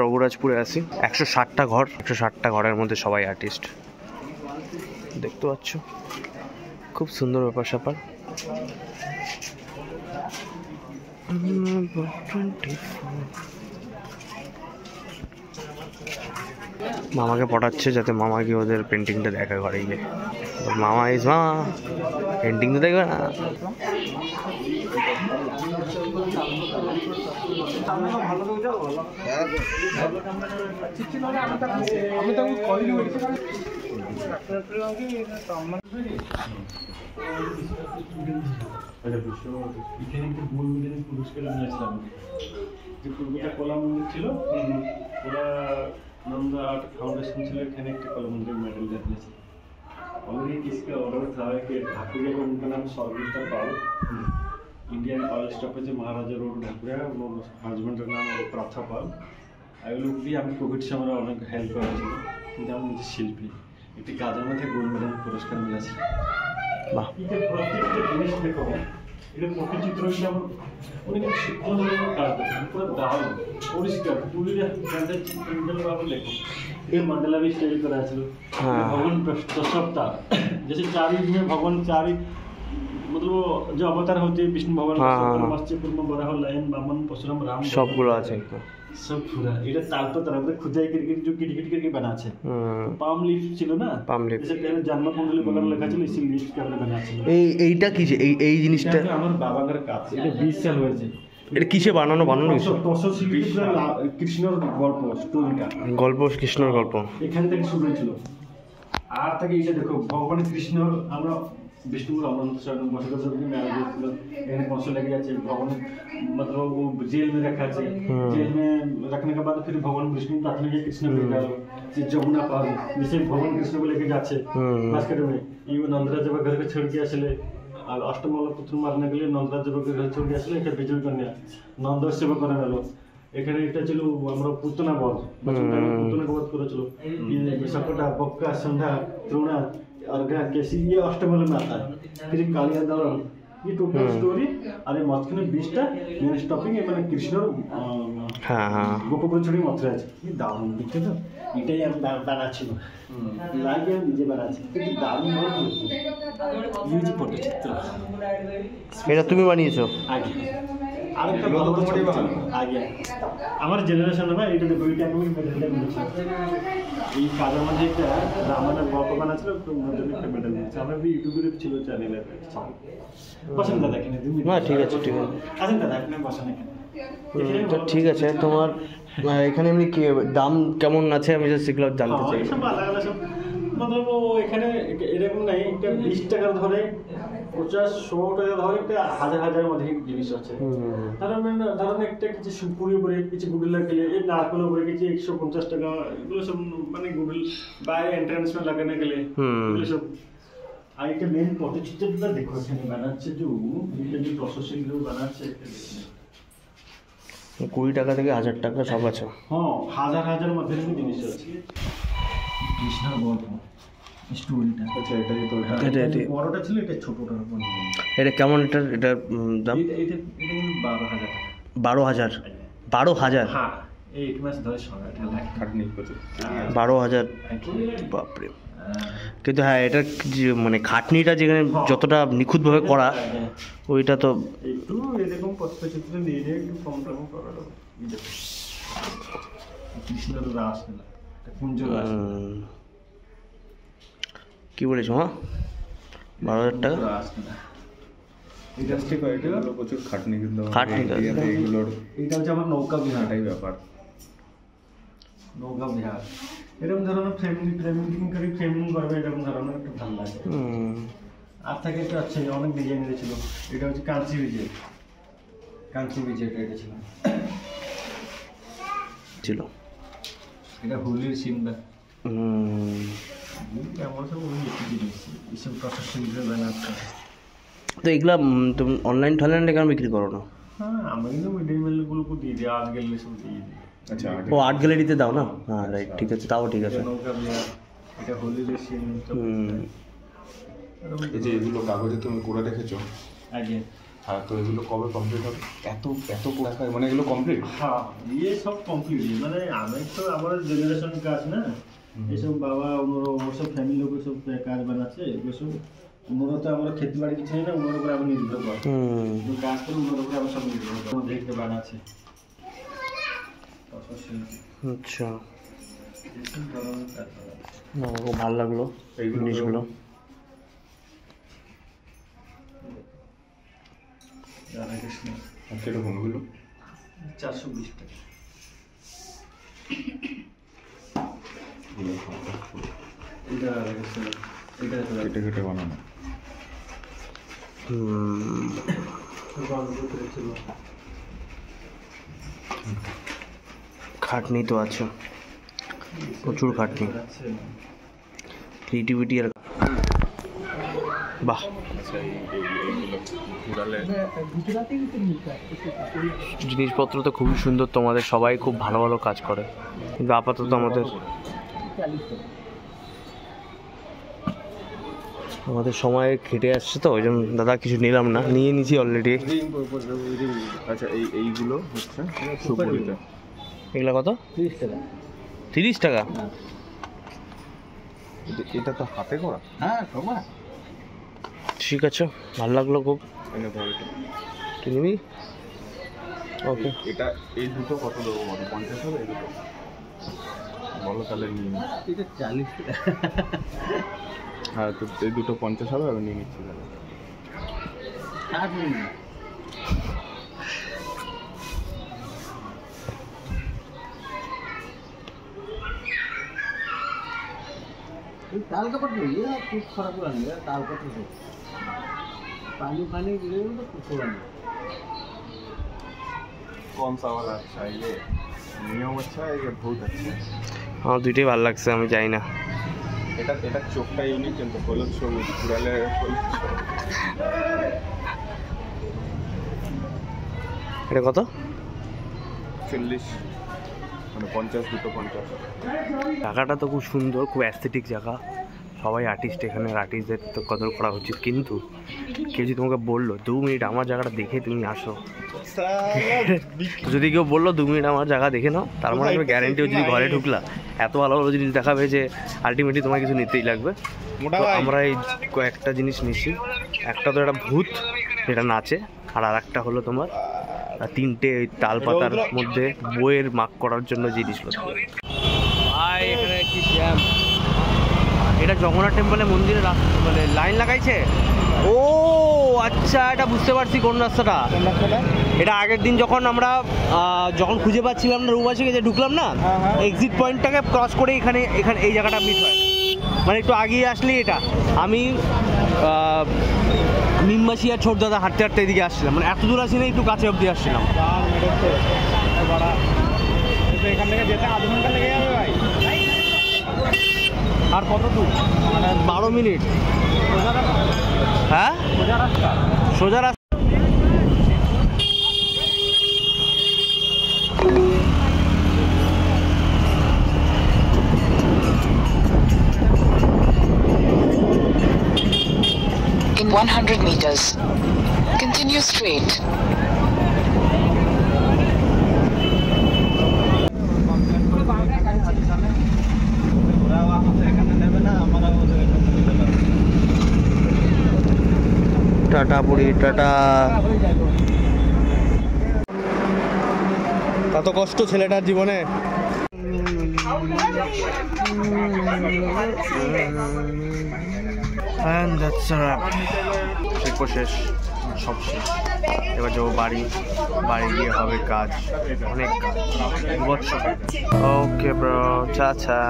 রঘুরাজপুরে আছি, 160টা ঘর, 160টা ঘরের মধ্যে সবাই আর্টিস্ট। দেখতে পাচ্ছ, খুব সুন্দর ব্যাপার স্যাপার। মামাকে পটাচ্ছে যাতে মামা গিয়ে ওদের পেন্টিংটা দেখা ঘরে গিয়ে। মামা ইস মামা, পেন্টিং তো দেখবে না। পুরস্কার নিয়েছিলাম যে কলকাতা কলা মন্দির ছিল, ওরা नंदा आर्ट फाउंडेशन ছিল, এখানে একটা কলা মন্দির মেডেল দিয়েছে। অলরেডি किसका ऑर्डर था कि ठाकुरिया का उनका नाम सर्विस्टर पाल, इंडियन ऑयल स्टॉपेज महाराजा रोड ठाकुरिया, और हस्बैंड का नाम प्रथा पाल। आई लोग भी আমি কোভিড সময় অনেক হেল্প করেছিল, কিন্তু আমি নিজে শিল্পী একটি কাজের মধ্যে গোল্ড মেডেল পুরস্কার মিলেছে। বাহ, এটা প্রত্যেকটা জিনিস দেখো, এটা পটচিত্র হিসাবে অনেক সুন্দর কাজ করেছে, পুরো দারুণ পরিষ্কার তুলির গান্ধের প্রিন্টাল ভাবে লেখো। ये मंडला भी स्टाइल करा है, भगवान सप्ता जैसे 4 युग में भगवान 4 मतलब जो अवतार होते हैं विष्णु भगवान, मत्स्य कुर्म वराह लायन वामन परशुराम राम সবগুলো আছে सब पूरा। এটা তালতো তার মধ্যে খুদাই করে जो किट करके बना আছে। পাম লিফ ছিল না, পাম লিফ, जैसे पहले जन्मकुंडली বলার লেখা ছিল, ইসি লিফ কে আমরা বানাচ্ছি। এইটা কি যে এই জিনিসটা আমার বাবার কাজ, এটা 20 সাল হয়েছে। এটা কিসে বানানো কিছু? কৃষ্ণর গল্প, স্টোরিটা গল্প, কৃষ্ণর গল্প এখান থেকে শুরু হয়েছিল। আর থেকে এটা দেখো, ভগবান কৃষ্ণ আমরা विष्णु अनंत शरण बसकर सबकी मैरिज होती है, एने कौशल लग जाते हैं भगवान, मतलब वो जेल में रखा है, जेल में रखने के बाद फिर भगवान विष्णु प्रार्थना किया कृष्ण को निकालो, ये जमुना पार जैसे भगवान कृष्ण को लेके जाते बास्केट में, ये नंदराज जब घर के छोड़ के আসলে আর অষ্টমল পুত্র মারনে গেলে নন্দরাজ জব ঘর छोड़ के আসলে এটা বিজয় কন্যা নন্দ সেবা করে গেল। এখানে এটা ছিল আমরা পুতনা বধ, পুতনা বধ করেছিল। ये सकटा बक्का संधा त्रोणा और कैसी, ये अष्टमल में आता है। फिर कालिया दौड़, ये टोटल स्टोरी। अरे मथुरा 20টা मेन स्टॉपिंग है, मैंने कृष्ण गोपपुर छोड़ी मथुरा আছে। ये দারুণ দেখতে তো, এটাই আমি বানাচ্ছিল, লাগে আমি নিজে বানাচ্ছি, কিন্তু দারুণ ভালো ইউজ পটচিত্র। এটা তুমি বানিয়েছো? আগে আরেকটা ভালো আগে আমার জেনারেশন ভাই, এটা দেখো, এটা আমি মেডেলটা নিয়েছি। এই কাজের মধ্যে একটা রামায়ণের গল্প বানাচ্ছিল, একটা মেডেল নিয়েছে। আমরা ইউটিউবে ছিল চ্যানেলে। বসেন দাদা, এখানে তুমি। হ্যাঁ ঠিক আছে, ঠিক আছে, আসেন দাদা, আপনি বসেন এখানে। তো ঠিক আছে, তোমার এখানে এমনি কি দাম কেমন আছে আমি সেগুলো জানতে চাই। সব আলাদা আলাদা, সব मतलब এখানে এরকম নাই, এটা 20 টাকা ধরে 50-100 টাকা ধরে একটা হাজার মধ্যে জিনিস আছে। ধরেন একটা কিছু সুপুরি উপরে কিছু গুগল লাগিয়ে, এই নারকেল উপরে কিছু 150 টাকা, এগুলো সব মানে গুগল বাইরে এন্ট্রান্স में लगाने के लिए এগুলো সব। আর এটা মেন পটচিত্রটা দেখো, এখানে বানাচ্ছে এটা যে প্রসেসিং গুলো বানাচ্ছে, 20 টাকা থেকে 1000 টাকা সব আছে। হ্যাঁ, হাজার মধ্যে জিনিস আছে। কৃষ্ণর গল্প স্টোরিটা, আচ্ছা এটা বড়টা ছিল, এটা ছোটটা। এটা কেমন? এটা দাম এটা 12,000 টাকা। 12,000? হ্যাঁ, 8 মাস ধরে সবাইটা খাটনি করছে। 12,000, বাপরে। কিন্তু হ্যাঁ, এটা মানে খাটনিটা যেখানে যতটা নিখুঁতভাবে করা, ওইটা তো একটু এরকম পত্রচিত্র নিয়ে একটু কম দাম করা। কৃষ্ণের রাস না, কুঞ্জ রাস। কি বলেছো? হ্যাঁ, 12,000 টাকা। প্রচুর খাটনি, কিন্তু এগুলোর এটা হচ্ছে আমার নৌকা বিহারটাই ব্যাপার। নৌকা বিহার এরকম ধরনের ফ্রেমিং করে ফ্রেমিং করবে, এরকম ধরনের একটু ভালো লাগে। আর থাকে একটা আছে, অনেক ডিজাইনের ছিল। এটা হচ্ছে কাঞ্চি বিজয়, এটা ছিল। এটা হোলির সিনটা। তো এগুলা তুমি অনলাইন কেন বিক্রি করো না? হ্যাঁ, আমরা কিন্তু মিডিয়ামগুলোকে দিয়ে দিই, আর্ট গ্যালারি সব দিয়ে দিই। আচ্ছা, ও আর্ট গ্যালারিতে দাও না? হ্যাঁ রাইট, ঠিক আছে, তাও ঠিক আছে। এটা হোলির সিন। এই যে এগুলো কাগজে তুমি করে রেখেছো, আগে হ্যাঁ, তো এগুলো কবে কমপ্লিট হবে? এত এত টাকায় মানে এগুলো কমপ্লিট? হ্যাঁ, ये सब কমপ্লিট। মানে আমি তো আমার জেনারেশন কাজ না, এসব বাবা ওর সব ফ্যামিলি লোক সব কাজ বানাচ্ছে, এগুলো সব ওনারা তো আমরা খেতে বাড়ি কিছু না, ওনার উপরে আমি নির্ভর করি। কাজ করে ওনার উপরে আমি সব নির্ভর করি, দেখতে বানাচ্ছে। আচ্ছা, খুব ভালো লাগলো এই জিনিসগুলো। কিরকম এগুলো? 420 টাকা। কেটে কেটে বানানো। খাটনি তো আছে, প্রচুর খাটনি, ক্রিয়েটিভিটি আর বাহ। জিনিসপত্র তো খুবই সুন্দর, তোমাদের সবাই খুব ভালো ভালো কাজ করে, কিন্তু আপাতত আমাদের সময় কেটে আসছে, তো ওই জন্য দাদা কিছু নিলাম না, নিয়ে নিয়েছি অলরেডি। আচ্ছা, এইগুলো হচ্ছে সুপুরিতে। এগুলো কত? 30 টাকা। এটা তো হাতে করা। হ্যাঁ, সবাই ঠিক আছে, ভালো লাগলো খুব। এনে ধর এটা। তুই নিবি? ওকে। এটা এই দুটো কত দেবো বলো? 50 হবে এই দুটো? বলো তাহলে নিয়ে নিই। এটা 40 টাকা। হ্যাঁ, তো এই দুটো 50 হবে, আমি নিয়ে নিচ্ছি তাহলে। दाल का पट ये कुछ फर्क नहीं है, दाल का तो पानी पानी गिरे तो कुछ होगा नहीं। कौन सा वाला अच्छा है? ये नियम अच्छा है, ये बहुत अच्छा है। আমার দুইটাই ভালো লাগছে, আমি যাই না। এটা এটা চোখটা ইউনিক, কিন্তু হলুদ সবুজ ঘুরালে এটা কত? 40 মানে 50, দুটো 50। জায়গাটা তো খুব সুন্দর, খুব অ্যাস্থেটিক জায়গা, সবাই আর্টিস্ট, এখানে আর্টিস্টদের তো কদর করা উচিত। কিন্তু কেউ যদি তোমাকে বললো 2 মিনিট আমার জায়গাটা দেখে তুমি আসো, যদি কেউ বললো 2 মিনিট আমার জায়গা দেখে নাও, তার মানে আমি গ্যারেন্টি যদি ঘরে ঢুকলা এত ভালো ভালো জিনিস দেখাবে যে আলটিমেটলি তোমার কিছু নিতেই লাগবে। তো আমরা এই কয়েকটা জিনিস নিচ্ছি, একটা তো একটা ভূত যেটা নাচে, আর একটা হলো তোমার 3টে তাল পাতার মধ্যে বইয়ের মার্ক করার জন্য জিনিসপত্র। ভাই এখানে কি জ্যাম! এটা জগন্নাথ টেম্পলের মন্দিরের রাস্তা, মানে লাইন লাগাইছে। ও আচ্ছা, এটা বুঝতে পারছি কোন রাস্তাটা। এটা আগের দিন যখন আমরা যখন খুঁজে পাচ্ছিলাম না, রুবাসীকে যে ঢুকলাম না, এক্সিট পয়েন্টটাকে ক্রস করে এখানে এই জায়গাটা মিট হয়, মানে একটু আগিয়ে আসলেই এটা। আমি নিম্বাসী আর ছোট দাদা হাঁটতে হাঁটতে এদিকে আসছিলাম, মানে এত দূর আসি না, একটু কাছে অবধি আসছিলাম। এখান থেকে যেতে আধ ঘন্টা লেগে যাবে ভাই। আর কত দূর? 12 মিনিট। হ্যাঁ, সোজা রাস্তা। In 100 meters, continue straight. Tata Puri, tata. কত কষ্ট ছেলেটার জীবনে। শেষ, সব শেষ। এবার যাবো বাড়ি গিয়ে হবে কাজ, অনেক কাজ। ওকে ব্রো, চা চা।